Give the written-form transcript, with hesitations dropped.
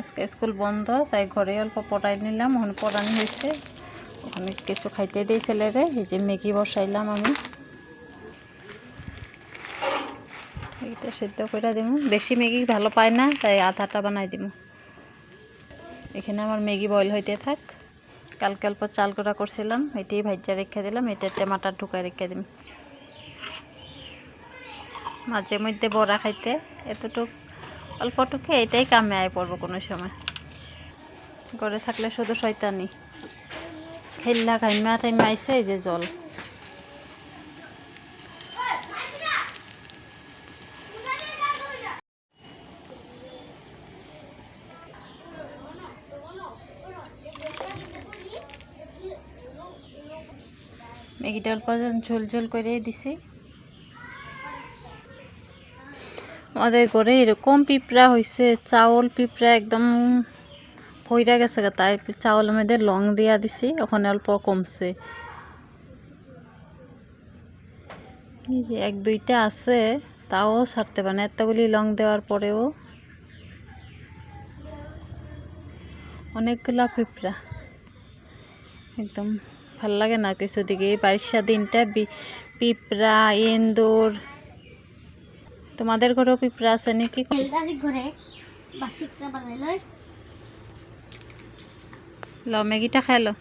আজকে স্কুল বন্ধ, তাই ঘরে অল্প পড়াই নিলাম। ওখানে পড়ানি হয়েছে, ওখানে কিছু খাইতে দিই ছেলেরে। এই যে ম্যাগি বসাইলাম আমি, এটা সিদ্ধ করে দিব। বেশি ম্যাগি ভালো পায় না, তাই আধাটা বানাই দিব। এখানে আমার ম্যাগি বয়েল হইতে থাক। কালকে অল্প চাল গুঁড়া করছিলাম, এটাই ভাজা রেখে দিলাম। এটা টমাটার ঢুকায় রেখে দিম। মাঝে মধ্যে বড়া খাইতে এতটুক অল্পটুকু এটাই কামে আয় পড়বো কোনো সময়। ঘরে থাকলে শুধু শয়তানি, খেললা ঘাইমা টাইমা আইসে। এই যে জল, ম্যাগিটা অল্প ঝোল ঝোল করে দিছি। আমাদের ঘরে এরকম পিঁপড়া হয়েছে, চাউল পিঁপড়া একদম ভইরা গেছে, তাই চাউলের মধ্যে লং দিয়া দিছি, ওখানে অল্প কমছে। এই যে এক দুইটা আছে, তাও ছাড়তে পারে না, এতগুলি লং দেওয়ার পরেও। অনেকগুলা পিঁপড়া, একদম ভাল লাগে না কিছু দিকে। এই বারিশা দিনটা পিঁপড়া, ইন্দুর। তোমাদের ঘরেও পিঁপড়া আছে নাকি? ল ম্যাগিটা খাইলো।